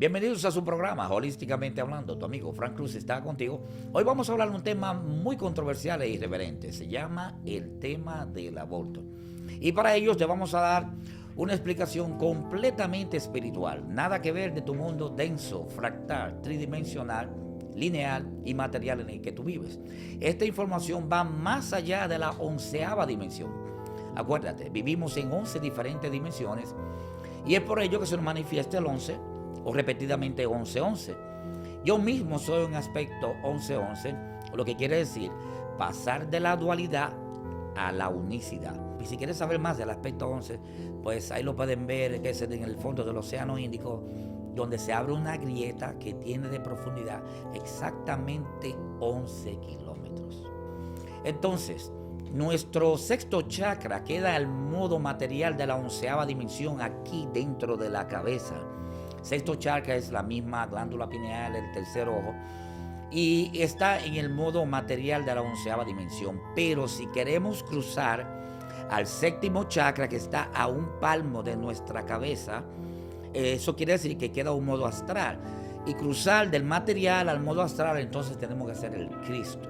Bienvenidos a su programa, Holísticamente Hablando. Tu amigo Frank Cruz está contigo. Hoy vamos a hablar de un tema muy controversial e irreverente. Se llama el tema del aborto. Y para ello te vamos a dar una explicación completamente espiritual. Nada que ver de tu mundo denso, fractal, tridimensional, lineal y material en el que tú vives. Esta información va más allá de la 11ª dimensión. Acuérdate, vivimos en 11 diferentes dimensiones y es por ello que se nos manifiesta el 11 o repetidamente 11-11. Yo mismo soy un aspecto 11-11, lo que quiere decir pasar de la dualidad a la unicidad. Y si quieres saber más del aspecto 11, pues ahí lo pueden ver, que es en el fondo del Océano Índico, donde se abre una grieta que tiene de profundidad exactamente 11 kilómetros. Entonces, nuestro sexto chakra queda al modo material de la 11ª dimensión aquí dentro de la cabeza. Sexto chakra es la misma glándula pineal, el tercer ojo, y está en el modo material de la 11ª dimensión. Pero si queremos cruzar al séptimo chakra, que está a un palmo de nuestra cabeza, eso quiere decir que queda un modo astral. Y cruzar del material al modo astral, entonces tenemos que hacer el Cristo.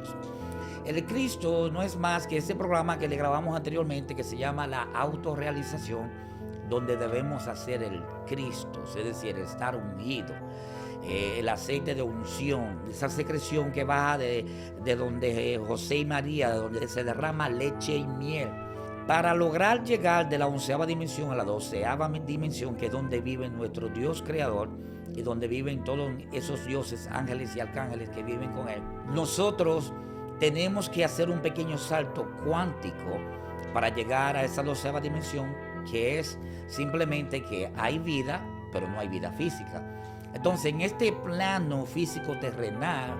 El Cristo no es más que ese programa que le grabamos anteriormente, que se llama la autorrealización, donde debemos hacer el Cristo, es decir, estar ungido. El aceite de unción, esa secreción que baja de donde José y María, de donde se derrama leche y miel, para lograr llegar de la 11ª dimensión a la 12ª dimensión, que es donde vive nuestro Dios creador y donde viven todos esos dioses, ángeles y arcángeles que viven con él. Nosotros tenemos que hacer un pequeño salto cuántico para llegar a esa 12ª dimensión, que es simplemente que hay vida, pero no hay vida física. Entonces, en este plano físico terrenal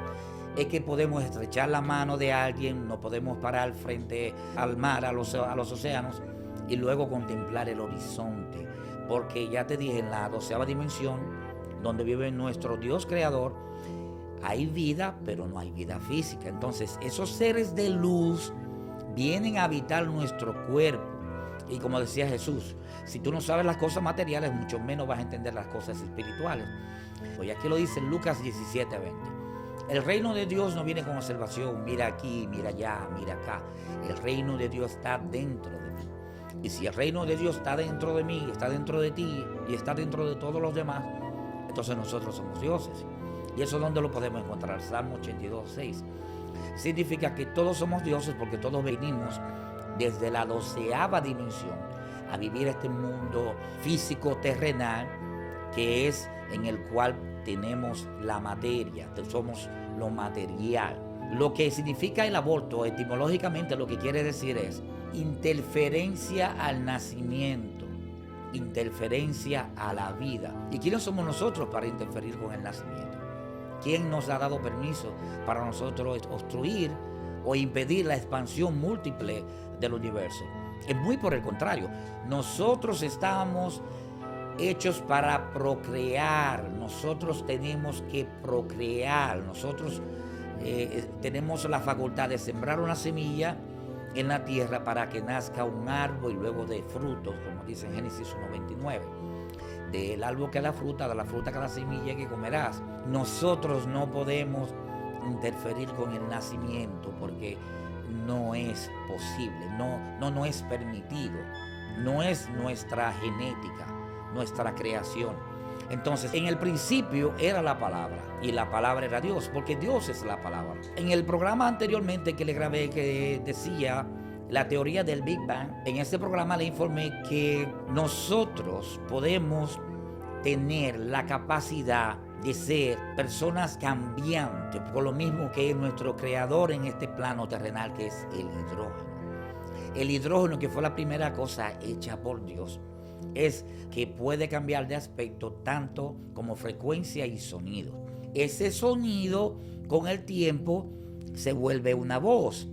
es que podemos estrechar la mano de alguien, nos podemos parar frente al mar, a los océanos, y luego contemplar el horizonte. Porque ya te dije, en la 12ª dimensión, donde vive nuestro Dios creador, hay vida, pero no hay vida física. Entonces, esos seres de luz vienen a habitar nuestro cuerpo. Y como decía Jesús, si tú no sabes las cosas materiales, mucho menos vas a entender las cosas espirituales. Pues aquí lo dice Lucas 17:20. El reino de Dios no viene con observación, mira aquí, mira allá, mira acá. El reino de Dios está dentro de ti. Y si el reino de Dios está dentro de mí, está dentro de ti y está dentro de todos los demás, entonces nosotros somos dioses. Y eso es donde lo podemos encontrar. Salmo 82:6. Significa que todos somos dioses porque todos venimos desde la 12ª dimensión a vivir este mundo físico terrenal, que es en el cual tenemos la materia, somos lo material. Lo que significa el aborto, etimológicamente lo que quiere decir es interferencia al nacimiento, interferencia a la vida. ¿Y quiénes somos nosotros para interferir con el nacimiento? ¿Quién nos ha dado permiso para nosotros obstruir o impedir la expansión múltiple del universo? Es muy por el contrario. Nosotros estamos hechos para procrear. Nosotros tenemos que procrear. Nosotros tenemos la facultad de sembrar una semilla en la tierra para que nazca un árbol y luego de frutos, como dice en Génesis 1:29. Del árbol que da fruta, de la fruta que da semilla que comerás. Nosotros no podemos interferir con el nacimiento porque no es posible, no es permitido, no es nuestra genética, nuestra creación. Entonces, en el principio era la palabra y la palabra era Dios, porque Dios es la palabra. En el programa anteriormente que le grabé, que decía la teoría del Big Bang, en ese programa le informé que nosotros podemos tener la capacidad de ser personas cambiantes, por lo mismo que es nuestro creador en este plano terrenal, que es el hidrógeno. El hidrógeno, que fue la primera cosa hecha por Dios, es que puede cambiar de aspecto tanto como frecuencia y sonido. Ese sonido con el tiempo se vuelve una voz.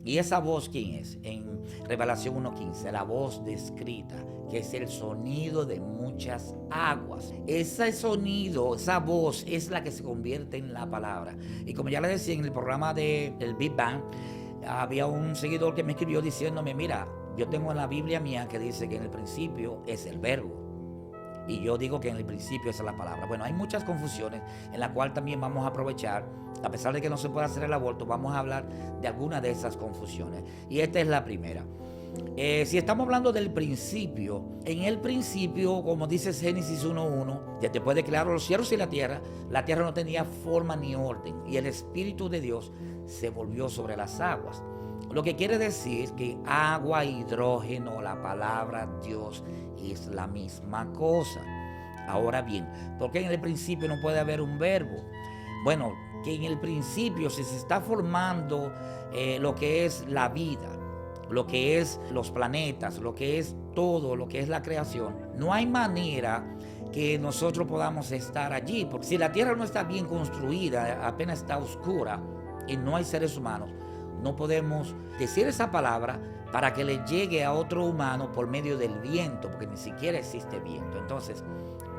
¿Y esa voz quién es? En Revelación 1:15, la voz descrita, que es el sonido de muchas aguas. Ese sonido, esa voz es la que se convierte en la palabra. Y como ya le decía en el programa del Big Bang, había un seguidor que me escribió diciéndome, mira, yo tengo en la Biblia mía que dice que en el principio es el verbo. y yo digo que en el principio esa es la palabra. Bueno, hay muchas confusiones en la cual también vamos a aprovechar, a pesar de que no se puede hacer el aborto, vamos a hablar de alguna de esas confusiones. Y esta es la primera. Si estamos hablando del principio, en el principio, como dice Génesis 1:1, que después de crear los cielos y la tierra no tenía forma ni orden, y el Espíritu de Dios se volvió sobre las aguas. Lo que quiere decir que agua, hidrógeno, la palabra Dios es la misma cosa. Ahora bien, ¿por qué en el principio no puede haber un verbo? Bueno, que en el principio, si se está formando lo que es la vida, lo que es los planetas, lo que es todo, lo que es la creación, no hay manera que nosotros podamos estar allí, porque si la tierra no está bien construida, apenas está oscura y no hay seres humanos, no podemos decir esa palabra para que le llegue a otro humano por medio del viento, porque ni siquiera existe viento. Entonces,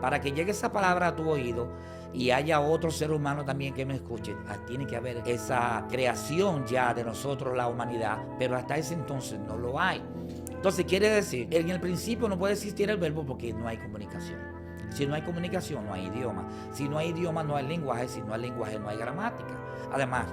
para que llegue esa palabra a tu oído y haya otro ser humano también que me escuche, tiene que haber esa creación ya de nosotros, la humanidad, pero hasta ese entonces no lo hay. Entonces quiere decir, en el principio no puede existir el verbo porque no hay comunicación. Si no hay comunicación, no hay idioma. Si no hay idioma, no hay lenguaje. Si no hay lenguaje, no hay gramática. Además,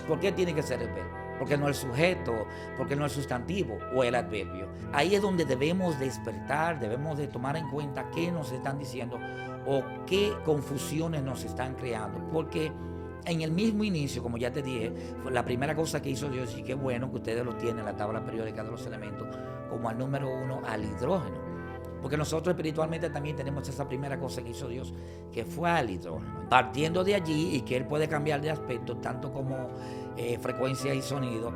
¿por qué tiene que ser el verbo? Porque no el sujeto, porque no el sustantivo o el adverbio. Ahí es donde debemos despertar, debemos de tomar en cuenta qué nos están diciendo o qué confusiones nos están creando. Porque en el mismo inicio, como ya te dije, fue la primera cosa que hizo Dios, y qué bueno que ustedes lo tienen en la tabla periódica de los elementos, como al número 1, al hidrógeno. Porque nosotros espiritualmente también tenemos esa primera cosa que hizo Dios, que fue al hidrógeno. Partiendo de allí, y que Él puede cambiar de aspecto, tanto como frecuencia y sonido,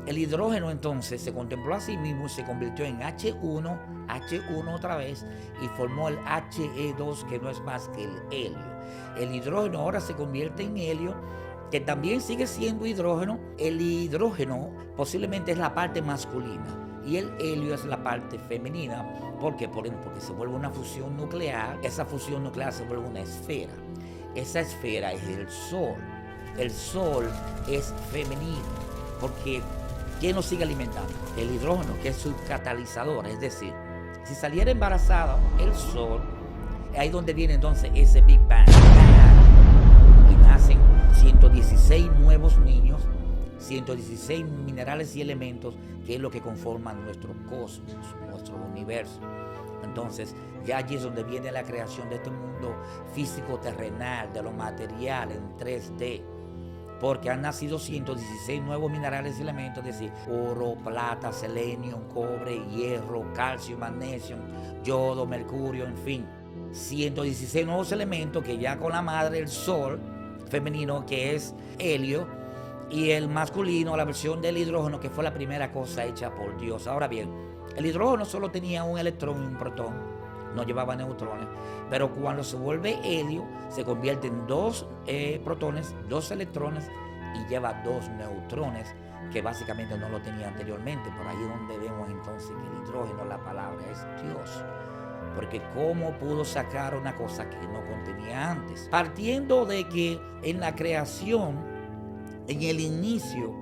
el hidrógeno entonces se contempló a sí mismo y se convirtió en H1 otra vez, y formó el He2, que no es más que el helio. El hidrógeno ahora se convierte en helio, que también sigue siendo hidrógeno. El hidrógeno posiblemente es la parte masculina y el helio es la parte femenina. ¿Por qué? Porque se vuelve una fusión nuclear. Esa fusión nuclear se vuelve una esfera. Esa esfera es el Sol. El Sol es femenino, porque ¿quién nos sigue alimentando? El hidrógeno, que es su catalizador. Es decir, si saliera embarazada el Sol, ahí donde viene entonces ese Big Bang. Y nacen 116 nuevos niños, 116 minerales y elementos, que es lo que conforman nuestro cosmos, nuestro universo. Entonces, ya allí es donde viene la creación de este mundo físico terrenal, de lo material en 3D. Porque han nacido 116 nuevos minerales y elementos, es decir, oro, plata, selenio, cobre, hierro, calcio, magnesio, yodo, mercurio, en fin. 116 nuevos elementos que ya con la madre, el Sol femenino, que es helio, y el masculino, la versión del hidrógeno, que fue la primera cosa hecha por Dios. Ahora bien, el hidrógeno solo tenía un electrón y un protón, no llevaba neutrones, pero cuando se vuelve helio se convierte en 2 protones, 2 electrones, y lleva 2 neutrones, que básicamente no lo tenía anteriormente. Por ahí es donde vemos entonces que el hidrógeno, la palabra, es Dios. Porque ¿cómo pudo sacar una cosa que no contenía antes? Partiendo de que en la creación, en el inicio,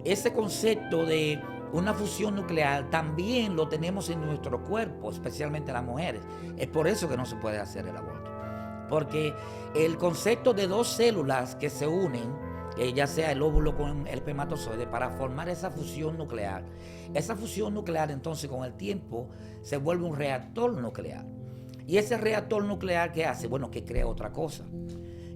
ese concepto de una fusión nuclear también lo tenemos en nuestro cuerpo, especialmente las mujeres. Es por eso que no se puede hacer el aborto. Porque el concepto de 2 células que se unen, ya sea el óvulo con el espermatozoide, para formar esa fusión nuclear entonces con el tiempo se vuelve un reactor nuclear. Y ese reactor nuclear, ¿qué hace? Bueno, que crea otra cosa.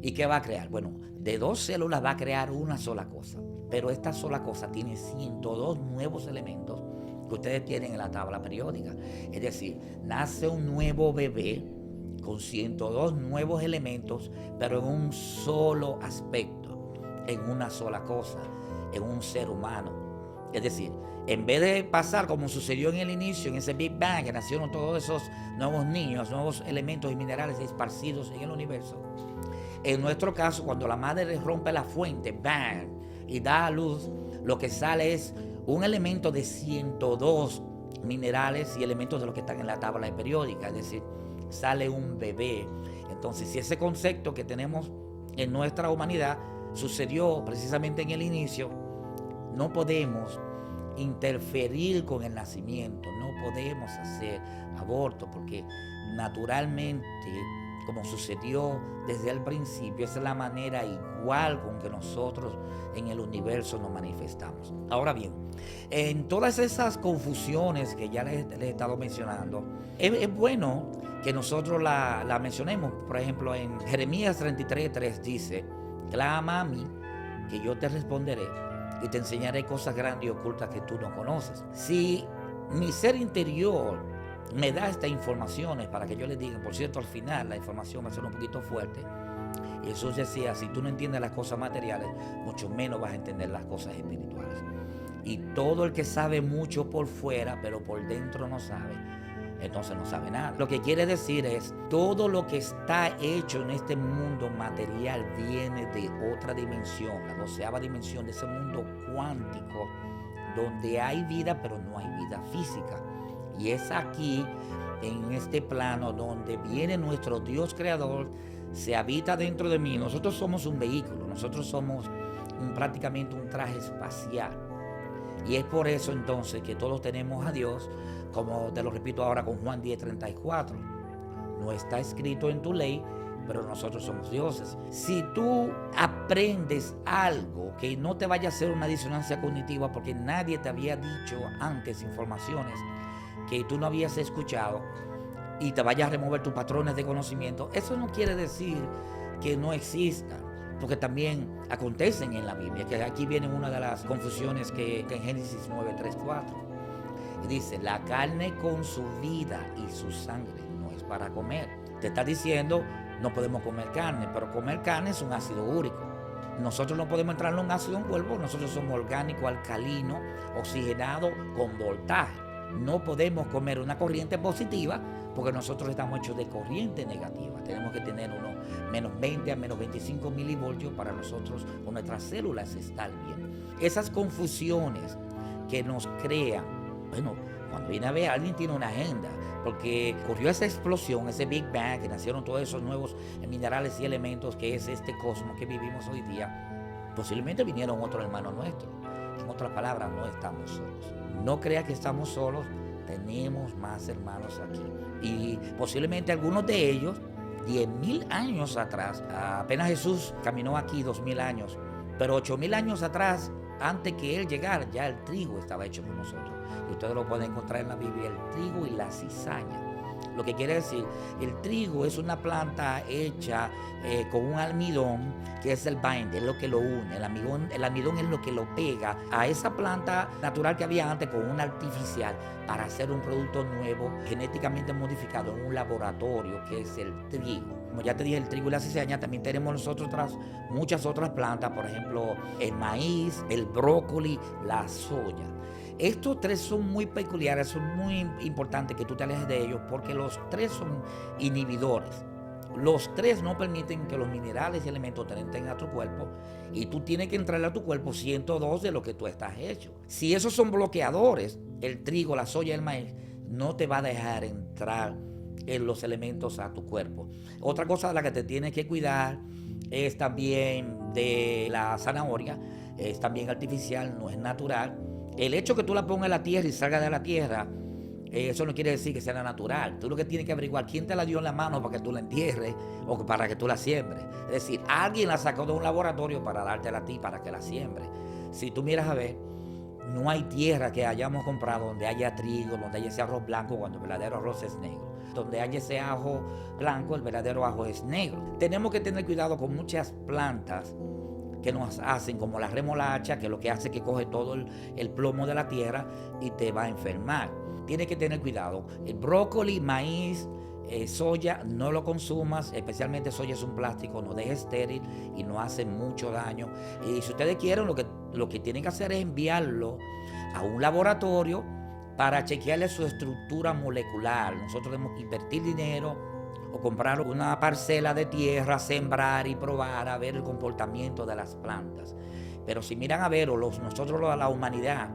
¿Y qué va a crear? Bueno, de 2 células va a crear una sola cosa. Pero esta sola cosa tiene 102 nuevos elementos que ustedes tienen en la tabla periódica. Es decir, nace un nuevo bebé con 102 nuevos elementos, pero en un solo aspecto, en una sola cosa, en un ser humano. Es decir, en vez de pasar como sucedió en el inicio, en ese Big Bang, que nacieron todos esos nuevos niños, nuevos elementos y minerales esparcidos en el universo, en nuestro caso, cuando la madre rompe la fuente, ¡bang!, y da a luz, lo que sale es un elemento de 102 minerales y elementos de los que están en la tabla periódica. Es decir, sale un bebé. Entonces, si ese concepto que tenemos en nuestra humanidad sucedió precisamente en el inicio, no podemos interferir con el nacimiento. No podemos hacer aborto porque naturalmente, como sucedió desde el principio, esa es la manera igual con que nosotros en el universo nos manifestamos. Ahora bien, en todas esas confusiones que ya les he estado mencionando, es bueno que nosotros la mencionemos. Por ejemplo, en Jeremías 33:3 dice: clama a mí, que yo te responderé y te enseñaré cosas grandes y ocultas que tú no conoces. Si mi ser interior me da estas informaciones para que yo les diga, por cierto, al final la información va a ser un poquito fuerte. Jesús decía: si tú no entiendes las cosas materiales, mucho menos vas a entender las cosas espirituales. Y todo el que sabe mucho por fuera, pero por dentro no sabe, entonces no sabe nada. Lo que quiere decir es, todo lo que está hecho en este mundo material viene de otra dimensión, la 12ª dimensión de ese mundo cuántico, donde hay vida, pero no hay vida física. Y es aquí, en este plano, donde viene nuestro Dios creador, se habita dentro de mí. Nosotros somos un vehículo, nosotros somos prácticamente un traje espacial. Y es por eso entonces que todos tenemos a Dios, como te lo repito ahora con Juan 10:34. No está escrito en tu ley, pero nosotros somos dioses. Si tú aprendes algo, que no te vaya a hacer una disonancia cognitiva porque nadie te había dicho antes informaciones que tú no habías escuchado y te vayas a remover tus patrones de conocimiento, eso no quiere decir que no existan, porque también acontecen en la Biblia, que aquí viene una de las confusiones que en Génesis 9:3-4. Y dice: la carne con su vida y su sangre no es para comer. Te está diciendo, no podemos comer carne, pero comer carne es un ácido úrico. Nosotros no podemos entrar en un ácido en polvo, nosotros somos orgánico, alcalino, oxigenado con voltaje. No podemos comer una corriente positiva porque nosotros estamos hechos de corriente negativa. Tenemos que tener unos menos 20 a menos 25 milivoltios para nosotros o nuestras células estar bien. Esas confusiones que nos crean, bueno, cuando viene a ver, alguien tiene una agenda, porque ocurrió esa explosión, ese Big Bang, que nacieron todos esos nuevos minerales y elementos que es este cosmos que vivimos hoy día. Posiblemente vinieron otros hermanos nuestros. En otras palabras, no estamos solos. No crea que estamos solos, tenemos más hermanos aquí. Y posiblemente algunos de ellos, 10,000 años atrás, apenas Jesús caminó aquí 2,000 años, pero 8,000 años atrás, antes que Él llegara, ya el trigo estaba hecho con nosotros. Y ustedes lo pueden encontrar en la Biblia, el trigo y la cizaña. Lo que quiere decir, el trigo es una planta hecha con un almidón, que es el binder, es lo que lo une. El almidón es lo que lo pega a esa planta natural que había antes con una artificial para hacer un producto nuevo, genéticamente modificado en un laboratorio, que es el trigo. Como ya te dije, el trigo y la cizaña, también tenemos nosotros muchas otras plantas, por ejemplo, el maíz, el brócoli, la soya. Estos tres son muy peculiares, son muy importantes que tú te alejes de ellos porque los tres son inhibidores. Los tres no permiten que los minerales y elementos te entren a tu cuerpo y tú tienes que entrarle a tu cuerpo 102 de lo que tú estás hecho. Si esos son bloqueadores, el trigo, la soya y el maíz, no te va a dejar entrar en los elementos a tu cuerpo. Otra cosa de la que te tienes que cuidar es también de la zanahoria, es también artificial, no es natural. El hecho que tú la pongas en la tierra y salga de la tierra, eso no quiere decir que sea natural. Tú lo que tienes que averiguar quién te la dio en la mano para que tú la entierres o para que tú la siembres. Es decir, alguien la sacó de un laboratorio para dártela a ti para que la siembres. Si tú miras a ver, no hay tierra que hayamos comprado donde haya trigo, donde haya ese arroz blanco cuando el verdadero arroz es negro. Donde haya ese ajo blanco, el verdadero ajo es negro. Tenemos que tener cuidado con muchas plantas que nos hacen, como la remolacha, que lo que hace es que coge todo el plomo de la tierra y te va a enfermar. Tienes que tener cuidado. El brócoli, maíz, soya, no lo consumas, especialmente soya es un plástico, no dejes estéril y no hace mucho daño. Y si ustedes quieren, lo que tienen que hacer es enviarlo a un laboratorio para chequearle su estructura molecular. Nosotros debemos invertir dinero o comprar una parcela de tierra, sembrar y probar a ver el comportamiento de las plantas. Pero si miran a ver, nosotros la humanidad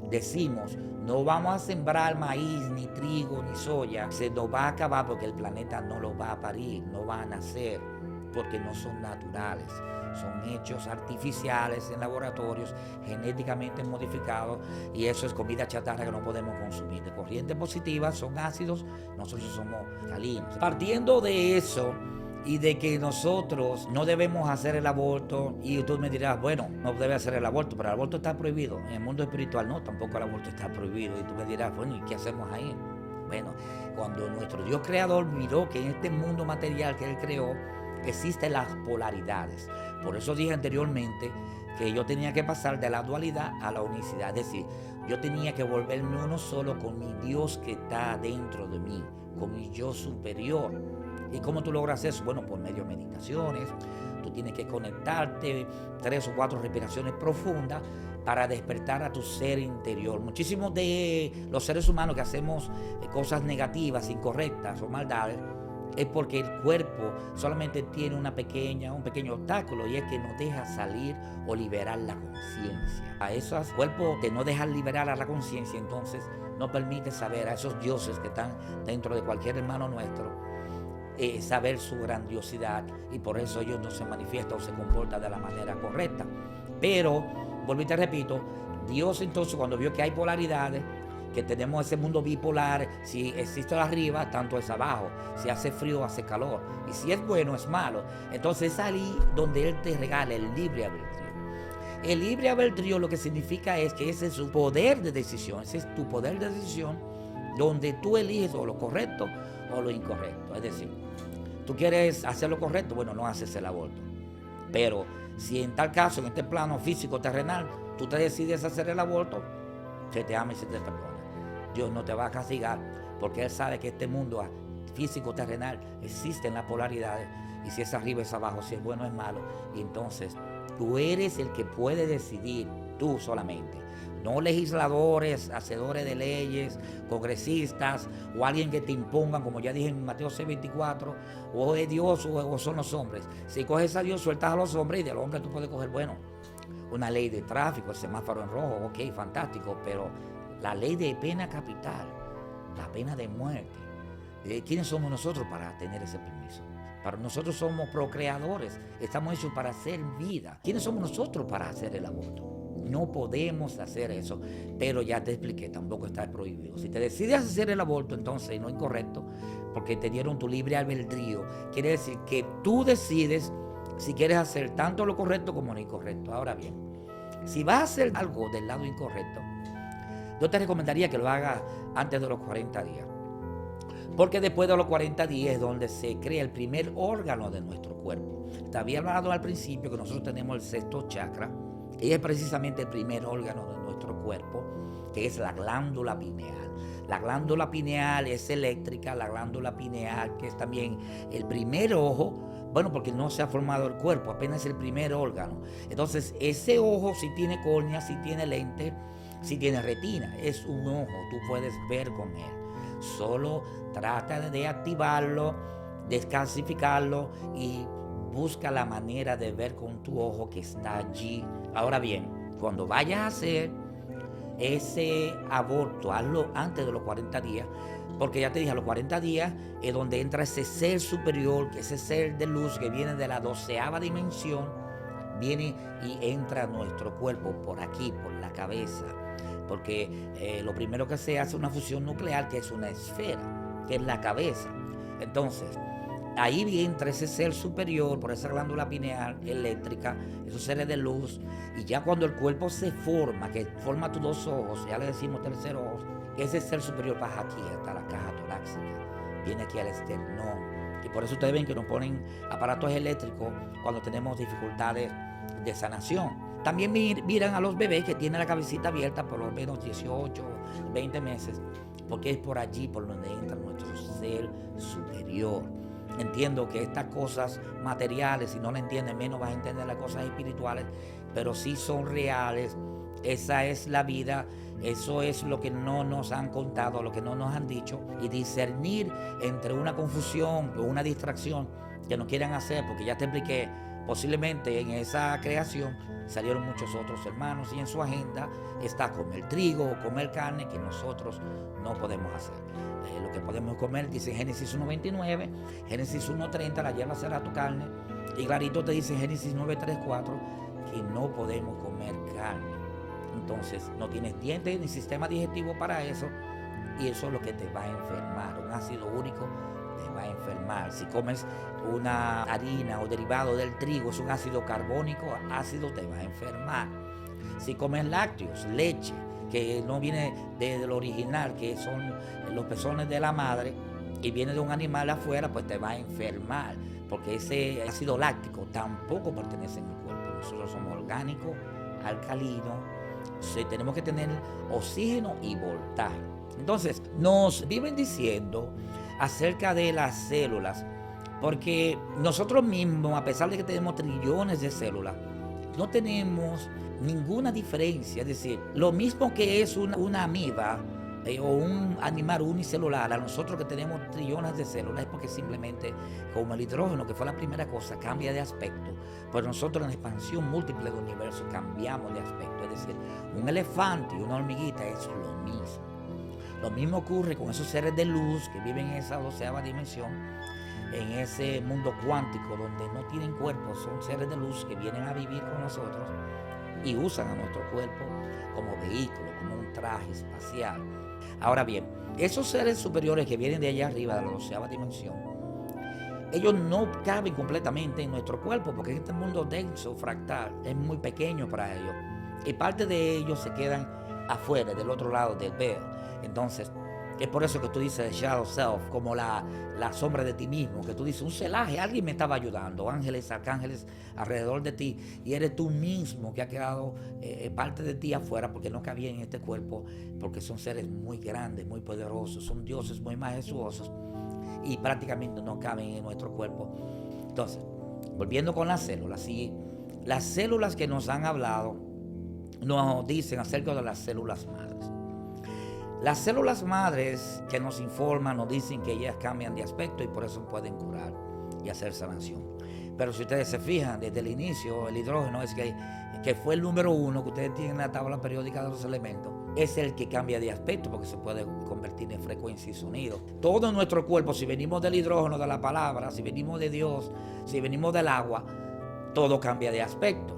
decimos, no vamos a sembrar maíz, ni trigo, ni soya, se nos va a acabar porque el planeta no lo va a parir, no va a nacer, porque no son naturales. son hechos artificiales en laboratorios, genéticamente modificados, y eso es comida chatarra que no podemos consumir. De corriente positiva son ácidos, nosotros somos salinos. Partiendo de eso y de que nosotros no debemos hacer el aborto, y tú me dirás, bueno, no debe hacer el aborto, pero el aborto está prohibido. En el mundo espiritual no, tampoco el aborto está prohibido. Y tú me dirás, bueno, ¿y qué hacemos ahí? Bueno, cuando nuestro Dios creador miró que en este mundo material que Él creó existen las polaridades. Por eso dije anteriormente que yo tenía que pasar de la dualidad a la unicidad. Es decir, yo tenía que volverme uno solo con mi Dios que está dentro de mí, con mi yo superior. ¿Y cómo tú logras eso? Bueno, por medio de meditaciones. Tú tienes que conectarte 3 o 4 respiraciones profundas para despertar a tu ser interior. Muchísimos de los seres humanos que hacemos cosas negativas, incorrectas o maldades, es porque el cuerpo solamente tiene un pequeño obstáculo, y es que no deja salir o liberar la conciencia. A esos cuerpos que no dejan liberar a la conciencia, entonces no permite saber a esos dioses que están dentro de cualquier hermano nuestro, saber su grandiosidad, y por eso ellos no se manifiestan o se comportan de la manera correcta. Pero, vuelvo y te repito, Dios entonces cuando vio que hay polaridades, que tenemos ese mundo bipolar, si existe arriba, tanto es abajo, si hace frío, hace calor, y si es bueno, es malo, entonces es ahí donde Él te regala el libre albedrío. El libre albedrío lo que significa es que ese es su poder de decisión, ese es tu poder de decisión, donde tú eliges o lo correcto o lo incorrecto. Es decir, tú quieres hacer lo correcto, bueno, no haces el aborto. Pero si en tal caso, en este plano físico terrenal, tú te decides hacer el aborto, se te ama y se te perdona. Dios no te va a castigar, porque Él sabe que este mundo físico terrenal existen las polaridades, y si es arriba es abajo, si es bueno es malo. Y entonces tú eres el que puede decidir, tú solamente. No legisladores, hacedores de leyes, congresistas o alguien que te impongan, como ya dije en Mateo 6:24, o es Dios o son los hombres. Si coges a Dios, sueltas a los hombres, y del hombre tú puedes coger, bueno, una ley de tráfico, el semáforo en rojo, ok, fantástico, pero la ley de pena capital, la pena de muerte, ¿quiénes somos nosotros para tener ese permiso? Para nosotros somos procreadores, estamos hechos para hacer vida. ¿Quiénes somos nosotros para hacer el aborto? No podemos hacer eso, pero ya te expliqué, tampoco está prohibido. Si te decides hacer el aborto, entonces no es incorrecto, porque te dieron tu libre albedrío. Quiere decir que tú decides si quieres hacer tanto lo correcto como lo incorrecto. Ahora bien, si vas a hacer algo del lado incorrecto, yo te recomendaría que lo hagas antes de los 40 días. Porque después de los 40 días es donde se crea el primer órgano de nuestro cuerpo. Te había hablado al principio que nosotros tenemos el sexto chakra, y es precisamente el primer órgano de nuestro cuerpo, que es la glándula pineal. La glándula pineal es eléctrica, la glándula pineal, que es también el primer ojo, bueno, porque no se ha formado el cuerpo, apenas el primer órgano. Entonces, ese ojo, si tiene córnea, si tiene lente, si tiene retina, es un ojo, tú puedes ver con él. Solo trata de activarlo, descalcificarlo y busca la manera de ver con tu ojo que está allí. Ahora bien, cuando vayas a hacer ese aborto, hazlo antes de los 40 días, porque ya te dije, a los 40 días es donde entra ese ser superior, ese ser de luz que viene de la 12ª dimensión, viene y entra a nuestro cuerpo por aquí, por la cabeza, porque lo primero que se hace es una fusión nuclear, que es una esfera, que es la cabeza. Entonces, ahí entra ese ser superior por esa glándula pineal eléctrica, esos seres de luz, y ya cuando el cuerpo se forma, que forma tus 2 ojos, ya le decimos tercer ojo, ese ser superior baja aquí hasta la caja torácica, viene aquí al esternón, y por eso ustedes ven que nos ponen aparatos eléctricos cuando tenemos dificultades de sanación. También miran a los bebés que tienen la cabecita abierta por lo menos 18, 20 meses, porque es por allí por donde entra nuestro ser superior. Entiendo que estas cosas materiales, si no las entiendes, menos vas a entender las cosas espirituales, pero sí son reales. Esa es la vida, eso es lo que no nos han contado, lo que no nos han dicho, y discernir entre una confusión o una distracción que nos quieran hacer, porque ya te expliqué, posiblemente en esa creación salieron muchos otros hermanos y en su agenda está comer trigo o comer carne, que nosotros no podemos hacer. Lo que podemos comer, dice Génesis 1:29, Génesis 1:30, la hierba será tu carne Y clarito te dice en Génesis 9:3-4 que no podemos comer carne. Entonces no tienes dientes ni sistema digestivo para eso, y eso es lo que te va a enfermar. Un ácido úrico te va a enfermar. Si comes una harina o derivado del trigo, es un ácido carbónico, ácido, te va a enfermar. Si comes lácteos, leche, que no viene del original, que son los pezones de la madre, y viene de un animal afuera, pues te va a enfermar, porque ese ácido láctico tampoco pertenece en el cuerpo. Nosotros somos orgánicos, alcalinos, tenemos que tener oxígeno y voltaje. Entonces, nos viven diciendo acerca de las células, porque nosotros mismos, a pesar de que tenemos trillones de células, no tenemos ninguna diferencia. Es decir, lo mismo que es una amiba o un animal unicelular, a nosotros que tenemos trillones de células, es porque simplemente, como el hidrógeno, que fue la primera cosa, cambia de aspecto. Pues nosotros en la expansión múltiple del universo cambiamos de aspecto. Es decir, un elefante y una hormiguita es lo mismo. Lo mismo ocurre con esos seres de luz que viven en esa 12ª dimensión, en ese mundo cuántico donde no tienen cuerpo, son seres de luz que vienen a vivir con nosotros y usan a nuestro cuerpo como vehículo, como un traje espacial. Ahora bien, esos seres superiores que vienen de allá arriba, de la 12ª dimensión, ellos no caben completamente en nuestro cuerpo, porque este mundo denso, fractal, es muy pequeño para ellos, y parte de ellos se quedan afuera, del otro lado del veil. Entonces, es por eso que tú dices shadow self, como la sombra de ti mismo, que tú dices un celaje, alguien me estaba ayudando, ángeles, arcángeles alrededor de ti, y eres tú mismo que ha quedado parte de ti afuera, porque no cabía en este cuerpo, porque son seres muy grandes, muy poderosos, son dioses muy majestuosos, y prácticamente no caben en nuestro cuerpo. Entonces, volviendo con las células, ¿sí? Las células que nos han hablado nos dicen acerca de las células madres. Las células madres que nos informan, nos dicen que ellas cambian de aspecto y por eso pueden curar y hacer sanación. Pero si ustedes se fijan, desde el inicio, el hidrógeno es que fue el número 1 que ustedes tienen en la tabla periódica de los elementos, es el que cambia de aspecto porque se puede convertir en frecuencia y sonido. Todo nuestro cuerpo, si venimos del hidrógeno, de la palabra, si venimos de Dios, si venimos del agua, todo cambia de aspecto.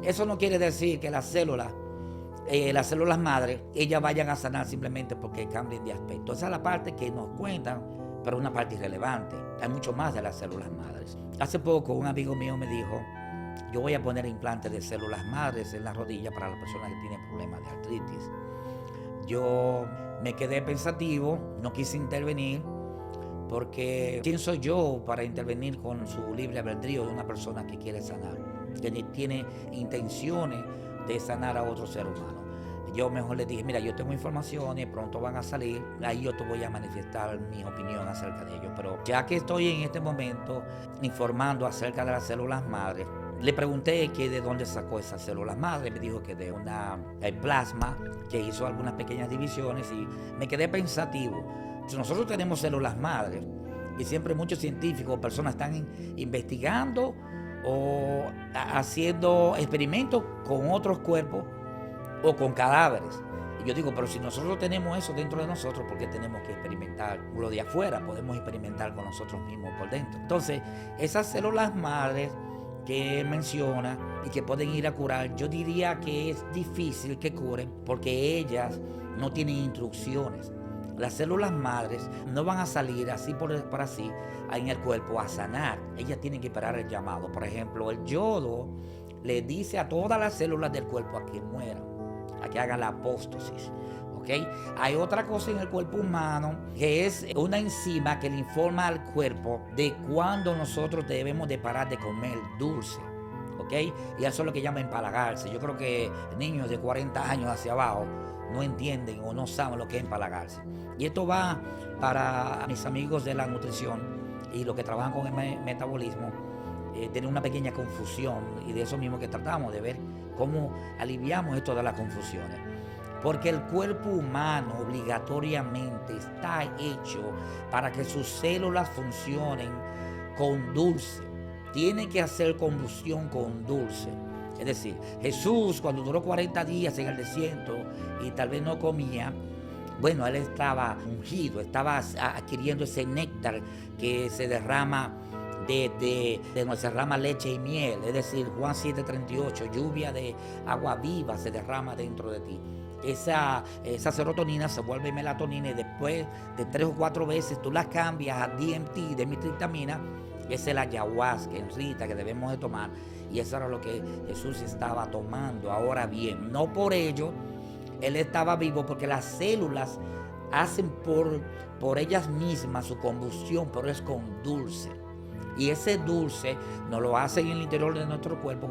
Eso no quiere decir que las células madres, ellas vayan a sanar simplemente porque cambien de aspecto. Esa es la parte que nos cuentan, pero una parte irrelevante. Hay mucho más de las células madres. Hace poco un amigo mío me dijo, yo voy a poner implantes de células madres en la rodilla para las personas que tienen problemas de artritis. Yo me quedé pensativo, no quise intervenir, porque ¿quién soy yo para intervenir con su libre albedrío de una persona que quiere sanar, que tiene intenciones de sanar a otro ser humano? Yo mejor le dije, mira, yo tengo informaciones, pronto van a salir, ahí yo te voy a manifestar mi opinión acerca de ello. Pero ya que estoy en este momento informando acerca de las células madres, le pregunté que de dónde sacó esas células madres. Me dijo que de una plasma que hizo algunas pequeñas divisiones, y me quedé pensativo. Si nosotros tenemos células madres y siempre muchos científicos o personas están investigando o haciendo experimentos con otros cuerpos o con cadáveres. Y yo digo, pero si nosotros tenemos eso dentro de nosotros, ¿por qué tenemos que experimentar lo de afuera? Podemos experimentar con nosotros mismos por dentro. Entonces, esas células madres que menciona y que pueden ir a curar, yo diría que es difícil que curen porque ellas no tienen instrucciones. Las células madres no van a salir así por así en el cuerpo a sanar. Ellas tienen que esperar el llamado. Por ejemplo, el yodo le dice a todas las células del cuerpo a que mueran, a que hagan la apóstosis. ¿Okay? Hay otra cosa en el cuerpo humano que es una enzima que le informa al cuerpo de cuándo nosotros debemos de parar de comer dulce. ¿Okay? Y eso es lo que llama empalagarse. Yo creo que niños de 40 años hacia abajo no entienden o no saben lo que es empalagarse. Y esto va para mis amigos de la nutrición y los que trabajan con el metabolismo. Tienen una pequeña confusión, y de eso mismo que tratamos de ver cómo aliviamos esto de las confusiones. Porque el cuerpo humano obligatoriamente está hecho para que sus células funcionen con dulce. Tiene que hacer combustión con dulce. Es decir, Jesús, cuando duró 40 días en el desierto y tal vez no comía, bueno, él estaba ungido, estaba adquiriendo ese néctar que se derrama de nuestra rama leche y miel, es decir, Juan 7:38, lluvia de agua viva se derrama dentro de ti. Esa serotonina se vuelve melatonina y después de 3 o 4 veces tú la cambias a DMT, demitriptamina. Es el ayahuasca en Rita que debemos de tomar, y eso era lo que Jesús estaba tomando. Ahora bien, no por ello él estaba vivo, porque las células hacen por ellas mismas su combustión, pero es con dulce. Y ese dulce nos lo hacen en el interior de nuestro cuerpo.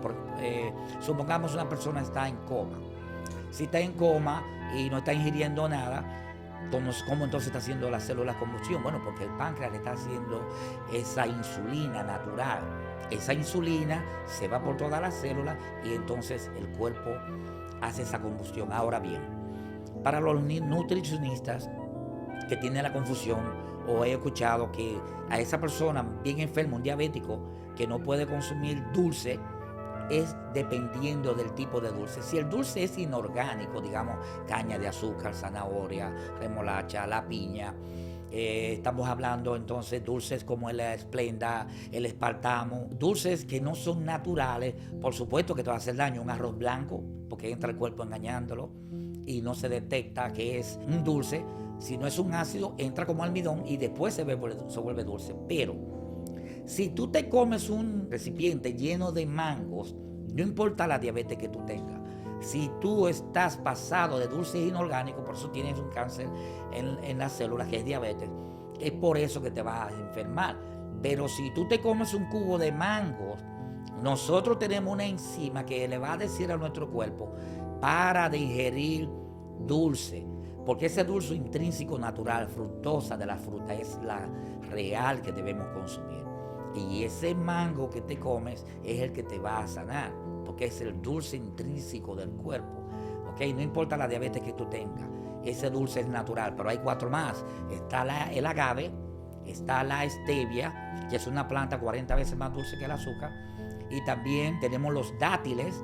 Supongamos una persona está en coma. Si está en coma y no está ingiriendo nada, ¿cómo entonces está haciendo la célula combustión? Bueno, porque el páncreas le está haciendo esa insulina natural. Esa insulina se va por todas las células y entonces el cuerpo hace esa combustión. Ahora bien, para los nutricionistas que tienen la confusión, o he escuchado que a esa persona bien enferma, un diabético, que no puede consumir dulce, es dependiendo del tipo de dulce. Si el dulce es inorgánico, digamos caña de azúcar, zanahoria, remolacha, la piña, estamos hablando entonces dulces como el Esplenda, el espartamo, dulces que no son naturales, por supuesto que te va a hacer daño. Un arroz blanco, porque entra el cuerpo engañándolo y no se detecta que es un dulce. Si no es un ácido, entra como almidón y después se vuelve dulce. Pero si tú te comes un recipiente lleno de mangos, no importa la diabetes que tú tengas, si tú estás pasado de dulces inorgánicos, por eso tienes un cáncer en las células, que es diabetes, es por eso que te vas a enfermar. Pero si tú te comes un cubo de mangos, nosotros tenemos una enzima que le va a decir a nuestro cuerpo: para de ingerir dulce, porque ese dulce intrínseco natural, fructosa de la fruta, es la real que debemos consumir. Y ese mango que te comes es el que te va a sanar, porque es el dulce intrínseco del cuerpo. ¿Okay? No importa la diabetes que tú tengas, ese dulce es natural. Pero hay 4 más. Está el agave, está la stevia, que es una planta 40 veces más dulce que el azúcar, y también tenemos los dátiles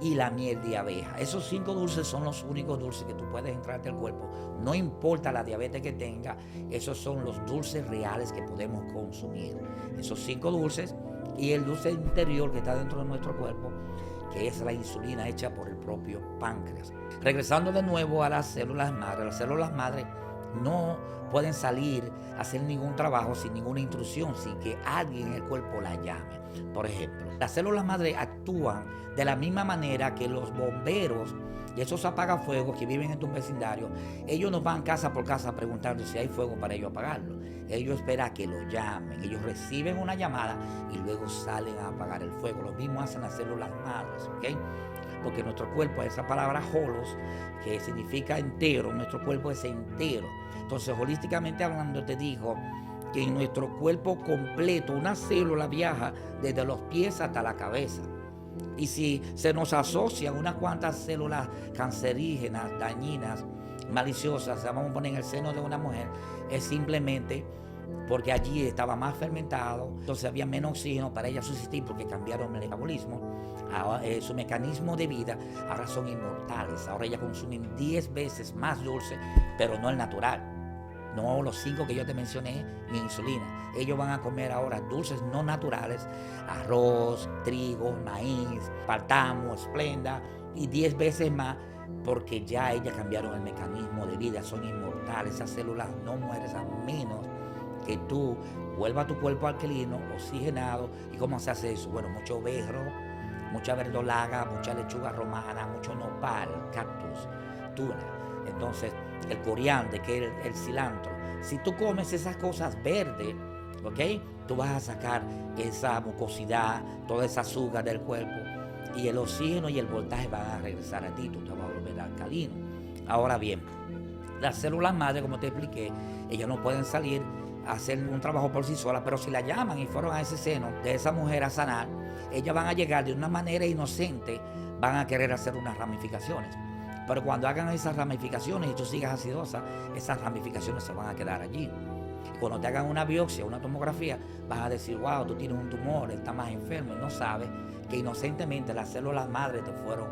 y la miel de abeja. Esos 5 dulces son los únicos dulces que tú puedes entrarte al cuerpo. No importa la diabetes que tenga, esos son los dulces reales que podemos consumir. Esos 5 dulces y el dulce interior que está dentro de nuestro cuerpo, que es la insulina hecha por el propio páncreas. Regresando de nuevo a las células madre no pueden salir a hacer ningún trabajo sin ninguna intrusión, sin que alguien en el cuerpo la llame. Por ejemplo, las células madre actúan de la misma manera que los bomberos y esos apagafuegos que viven en tu vecindario. Ellos no van casa por casa preguntando si hay fuego para ellos apagarlo. Ellos esperan a que lo llamen. Ellos reciben una llamada y luego salen a apagar el fuego. Lo mismo hacen las células madres, ¿ok? Porque nuestro cuerpo, esa palabra holos, que significa entero, nuestro cuerpo es entero. Entonces, holísticamente hablando, te digo que en nuestro cuerpo completo una célula viaja desde los pies hasta la cabeza. Y si se nos asocian unas cuantas células cancerígenas, dañinas, maliciosas, vamos a poner en el seno de una mujer, es simplemente porque allí estaba más fermentado, entonces había menos oxígeno para ella subsistir, porque cambiaron el metabolismo, su mecanismo de vida. Ahora son inmortales, ahora ellas consumen 10 veces más dulce, pero no el natural. No los 5 que yo te mencioné, ni insulina. Ellos van a comer ahora dulces no naturales: arroz, trigo, maíz, espartamo, esplenda, y 10 veces más, porque ya ellas cambiaron el mecanismo de vida, son inmortales. Esas células no mueren a menos que tú vuelvas a tu cuerpo alcalino, oxigenado. ¿Y cómo se hace eso? Bueno, mucho berro, mucha verdolaga, mucha lechuga romana, mucho nopal, cactus, tuna. Entonces, el coriandro, que es el cilantro. Si tú comes esas cosas verdes, ¿ok? Tú vas a sacar esa mucosidad, toda esa azúcar del cuerpo, y el oxígeno y el voltaje van a regresar a ti. Tú te vas a volver alcalino. Ahora bien, las células madre, como te expliqué, ellas no pueden salir a hacer un trabajo por sí solas, pero si la llaman y fueron a ese seno de esa mujer a sanar, ellas van a llegar de una manera inocente, van a querer hacer unas ramificaciones. Pero cuando hagan esas ramificaciones y tú sigas acidosa, esas ramificaciones se van a quedar allí. Y cuando te hagan una biopsia, una tomografía, vas a decir: wow, tú tienes un tumor, estás más enfermo, y no sabes que inocentemente las células madre te fueron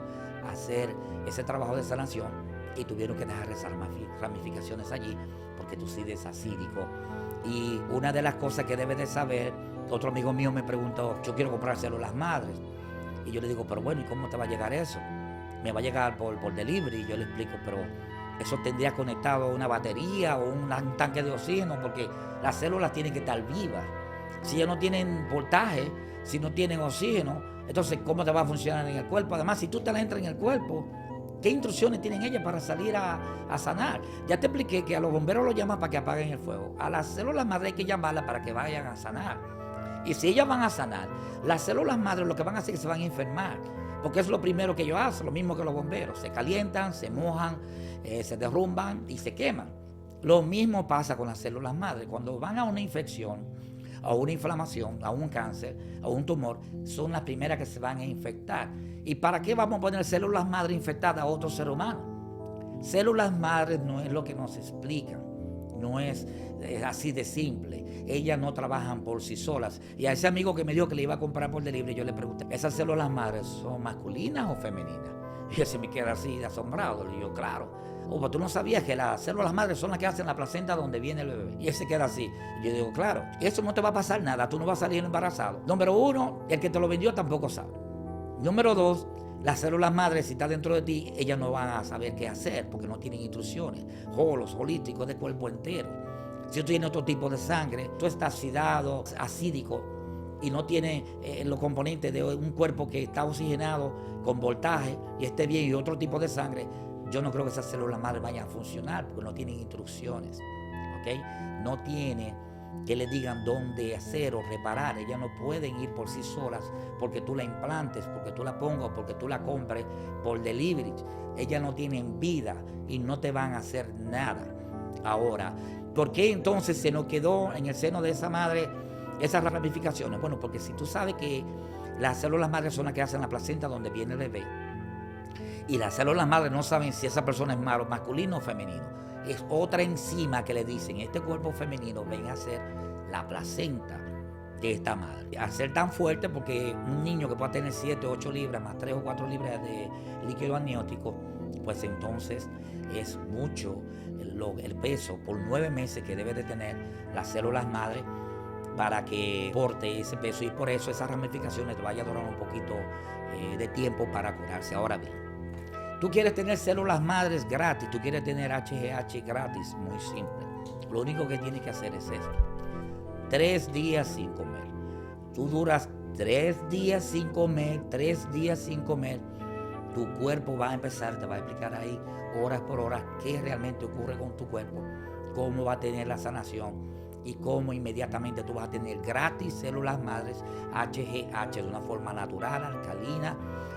a hacer ese trabajo de sanación y tuvieron que dejar esas ramificaciones allí porque tú sigues acídico. Y una de las cosas que debes de saber Otro amigo mío me preguntó, yo quiero comprar células madres. Y yo le digo, pero bueno, ¿y cómo te va a llegar eso? Me va a llegar por delivery. Y yo le explico, pero eso tendría conectado a una batería o un tanque de oxígeno, porque las células tienen que estar vivas. Si ellas no tienen voltaje, si no tienen oxígeno, entonces ¿cómo te va a funcionar en el cuerpo? Además, si tú te la entras en el cuerpo, ¿qué instrucciones tienen ellas para salir a sanar? Ya te expliqué que a los bomberos los llaman para que apaguen el fuego. A las células madres hay que llamarlas para que vayan a sanar. Y si ellas van a sanar, las células madres lo que van a hacer es que se van a enfermar, porque es lo primero que ellos hacen, lo mismo que los bomberos. Se calientan, se mojan, se derrumban y se queman. Lo mismo pasa con las células madres. Cuando van a una infección, a una inflamación, a un cáncer, a un tumor, son las primeras que se van a infectar. ¿Y para qué vamos a poner células madres infectadas a otro ser humano? Células madres no es lo que nos explican. No es así de simple. Ellas no trabajan por sí solas. Y a ese amigo que me dijo que le iba a comprar por delivery, yo le pregunté, ¿esas células madres son masculinas o femeninas? Y él se me queda así de asombrado. Le digo, claro. Pues tú no sabías que las células madres son las que hacen la placenta donde viene el bebé. Y él se queda así. Y yo digo, claro, eso no te va a pasar nada. Tú no vas a salir embarazado. Número uno, el que te lo vendió tampoco sabe. Número dos, las células madres, si está dentro de ti, ellas no van a saber qué hacer porque no tienen instrucciones. Jolos, holísticos de cuerpo entero. Si tú tienes otro tipo de sangre, tú estás acidado, acídico y no tienes los componentes de un cuerpo que está oxigenado con voltaje y esté bien y otro tipo de sangre, yo no creo que esas células madres vayan a funcionar porque no tienen instrucciones. ¿Ok? No tiene que le digan dónde hacer o reparar. Ellas no pueden ir por sí solas porque tú la implantes, porque tú la pongas, porque tú la compres por delivery. Ellas no tienen vida y no te van a hacer nada. Ahora, ¿por qué entonces se nos quedó en el seno de esa madre esas ramificaciones? Bueno, porque si tú sabes que las células madres son las que hacen la placenta donde viene el bebé, y las células madres no saben si esa persona es masculino o femenino, es otra enzima que le dicen, este cuerpo femenino ven a ser la placenta de esta madre. Al ser tan fuerte, porque un niño que pueda tener 7 o 8 libras más 3 o 4 libras de líquido amniótico, pues entonces es mucho el peso por 9 meses que debe de tener las células madres para que porte ese peso, y por eso esas ramificaciones te vaya a durar un poquito de tiempo para curarse. Ahora bien, tú quieres tener células madres gratis, tú quieres tener HGH gratis, muy simple. Lo único que tienes que hacer es esto: 3 días sin comer. Tú duras 3 días sin comer, 3 días sin comer. Tu cuerpo va a empezar, te va a explicar ahí horas por horas qué realmente ocurre con tu cuerpo, cómo va a tener la sanación y cómo inmediatamente tú vas a tener gratis células madres HGH de una forma natural, alcalina,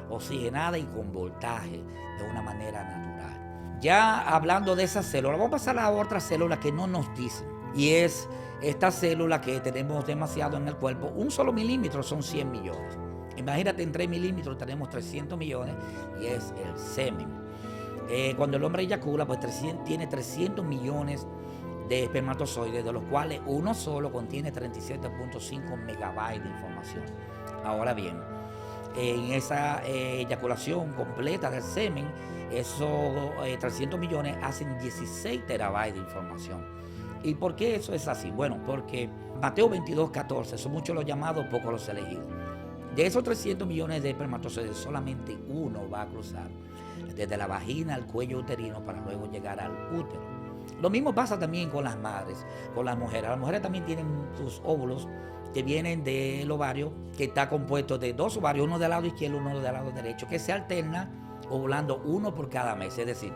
oxigenada y con voltaje de una manera natural. Ya hablando de esas células, vamos a pasar a otra célula que no nos dicen, y es esta célula que tenemos demasiado en el cuerpo. Un solo milímetro son 100 millones. Imagínate, en 3 milímetros tenemos 300 millones y es el semen. Cuando el hombre eyacula, pues tiene 300 millones de espermatozoides, de los cuales uno solo contiene 37.5 megabytes de información. Ahora bien, en esa eyaculación completa del semen, esos 300 millones hacen 16 terabytes de información. ¿Y por qué eso es así? Bueno, porque Mateo 22:14, son muchos los llamados, pocos los elegidos. De esos 300 millones de espermatozoides, solamente uno va a cruzar desde la vagina al cuello uterino para luego llegar al útero. Lo mismo pasa también con las madres, con las mujeres. Las mujeres también tienen sus óvulos que vienen del ovario, que está compuesto de 2 ovarios, uno del lado izquierdo, uno del lado derecho, que se alterna ovulando uno por cada mes. Es decir,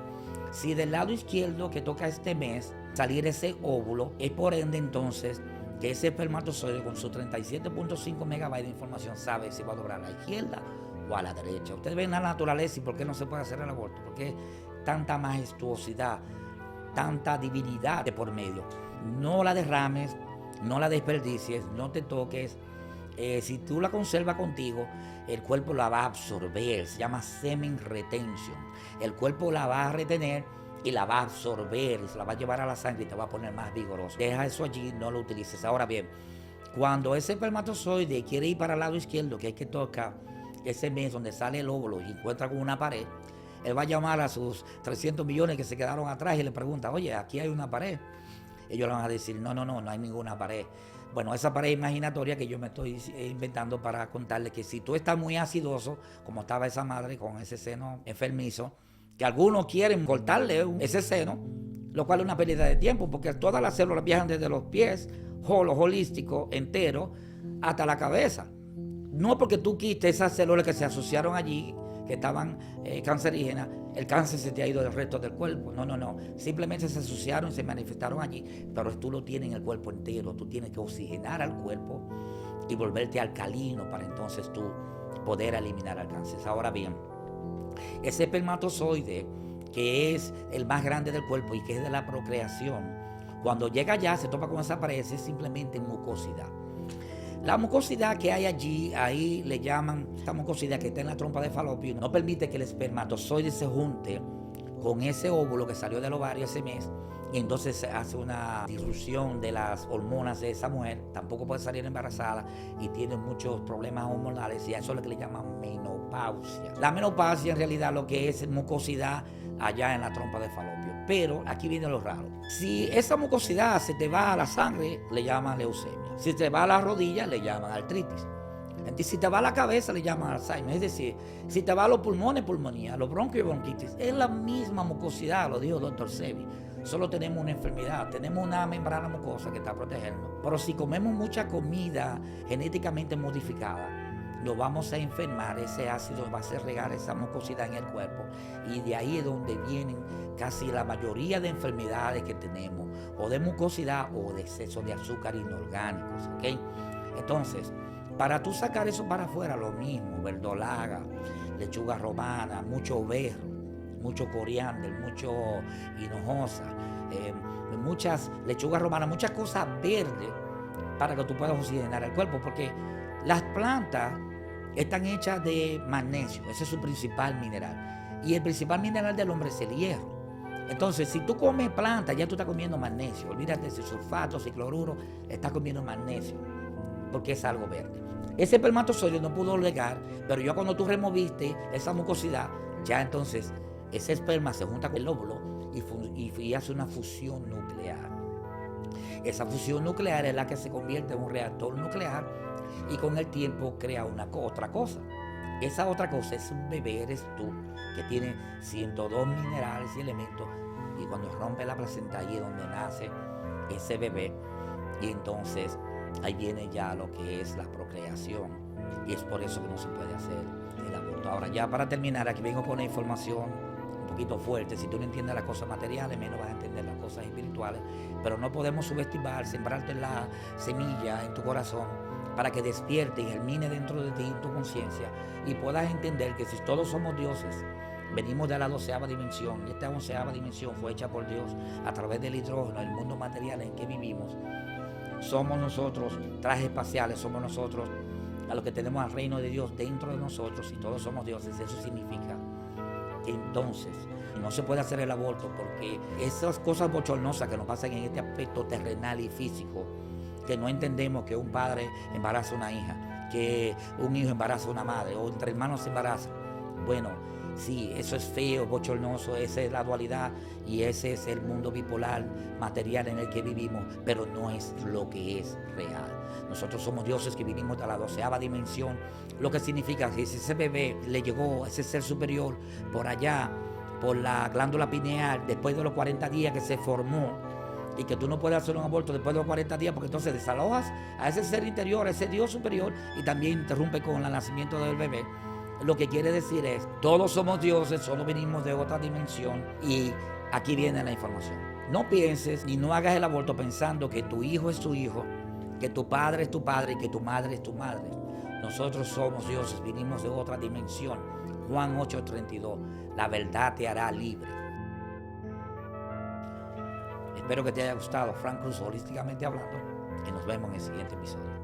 si del lado izquierdo que toca este mes salir ese óvulo, es por ende entonces que ese espermatozoide con sus 37.5 megabytes de información sabe si va a doblar a la izquierda o a la derecha. Ustedes ven la naturaleza y por qué no se puede hacer el aborto, porque tanta majestuosidad, tanta divinidad de por medio. No la derrames, no la desperdicies, no te toques. Si tú la conservas contigo, el cuerpo la va a absorber. Se llama semen retention. El cuerpo la va a retener y la va a absorber, y se la va a llevar a la sangre y te va a poner más vigoroso. Deja eso allí, no lo utilices. Ahora bien, cuando ese espermatozoide quiere ir para el lado izquierdo, que hay que tocar ese mes donde sale el óvulo y encuentra con una pared, él va a llamar a sus 300 millones que se quedaron atrás y le pregunta, oye, aquí hay una pared. Ellos le van a decir, no hay ninguna pared. Bueno, esa pared imaginatoria que yo me estoy inventando para contarle que si tú estás muy acidoso, como estaba esa madre con ese seno enfermizo, que algunos quieren cortarle ese seno, lo cual es una pérdida de tiempo, porque todas las células viajan desde los pies, holístico, entero, hasta la cabeza. No porque tú quites esas células que se asociaron allí, que estaban cancerígenas, el cáncer se te ha ido del resto del cuerpo. No. Simplemente se asociaron y se manifestaron allí, pero tú lo tienes en el cuerpo entero. Tú tienes que oxigenar al cuerpo y volverte alcalino para entonces tú poder eliminar el cáncer. Ahora bien, ese espermatozoide, que es el más grande del cuerpo y que es de la procreación, cuando llega allá se topa con esa pared, es simplemente mucosidad. La mucosidad que hay allí, ahí le llaman, esta mucosidad que está en la trompa de falopio, no permite que el espermatozoide se junte con ese óvulo que salió del ovario ese mes, y entonces se hace una disrupción de las hormonas de esa mujer. Tampoco puede salir embarazada y tiene muchos problemas hormonales, y a eso es lo que le llaman menopausia. La menopausia en realidad lo que es mucosidad allá en la trompa de falopio. Pero aquí viene lo raro. Si esa mucosidad se te va a la sangre, le llaman leucemia. Si te va a la rodilla, le llaman artritis. Si te va a la cabeza, le llaman Alzheimer. Es decir, si te va a los pulmones, pulmonía, los bronquios, bronquitis. Es la misma mucosidad, lo dijo el doctor Sebi. Solo tenemos una enfermedad, tenemos una membrana mucosa que está protegiendo. Pero si comemos mucha comida genéticamente modificada, nos vamos a enfermar. Ese ácido va a hacer regar esa mucosidad en el cuerpo, y de ahí es donde vienen casi la mayoría de enfermedades que tenemos, o de mucosidad o de exceso de azúcar inorgánicos, ¿ok? Entonces, para tú sacar eso para afuera, lo mismo, verdolaga, lechuga romana, mucho berro, mucho coriander, mucho hinojosa, muchas lechugas romanas, muchas cosas verdes para que tú puedas oxigenar el cuerpo, porque las plantas están hechas de magnesio, ese es su principal mineral. Y el principal mineral del hombre es el hierro. Entonces, si tú comes plantas, ya tú estás comiendo magnesio. Olvídate de sulfato, si cloruro, estás comiendo magnesio, porque es algo verde. Ese espermatozoide no pudo llegar, pero ya cuando tú removiste esa mucosidad, ya entonces ese esperma se junta con el óvulo y hace una fusión nuclear. Esa fusión nuclear es la que se convierte en un reactor nuclear, y con el tiempo crea otra cosa. Esa otra cosa es un bebé, eres tú, que tiene 102 minerales y elementos, y cuando rompe la placenta, ahí es donde nace ese bebé, y entonces ahí viene ya lo que es la procreación, y es por eso que no se puede hacer el aborto. Ahora, ya para terminar, aquí vengo con una información un poquito fuerte. Si tú no entiendes las cosas materiales, menos vas a entender las cosas espirituales, pero no podemos subestimar, sembrarte la semilla en tu corazón para que despierte y germine dentro de ti, en tu conciencia, y puedas entender que si todos somos dioses, venimos de la 12ª dimensión, y esta 11ª dimensión fue hecha por Dios a través del hidrógeno, el mundo material en que vivimos. Somos nosotros trajes espaciales, somos nosotros a los que tenemos al reino de Dios dentro de nosotros, y todos somos dioses. Eso significa que entonces no se puede hacer el aborto, porque esas cosas bochornosas que nos pasan en este aspecto terrenal y físico, que no entendemos que un padre embaraza a una hija, que un hijo embaraza a una madre, o entre hermanos se embarazan. Bueno, sí, eso es feo, bochornoso, esa es la dualidad, y ese es el mundo bipolar material en el que vivimos, pero no es lo que es real. Nosotros somos dioses que vivimos de la 12ª dimensión, lo que significa que si ese bebé le llegó a ese ser superior por allá, por la glándula pineal, después de los 40 días que se formó, y que tú no puedes hacer un aborto después de los 40 días, porque entonces desalojas a ese ser interior, a ese Dios superior, y también interrumpe con el nacimiento del bebé. Lo que quiere decir es, todos somos dioses, solo venimos de otra dimensión, y aquí viene la información. No pienses ni no hagas el aborto pensando que tu hijo es tu hijo, que tu padre es tu padre y que tu madre es tu madre. Nosotros somos dioses, vinimos de otra dimensión. Juan 8:32, la verdad te hará libre. Espero que te haya gustado Frank Cruz, holísticamente hablando, y nos vemos en el siguiente episodio.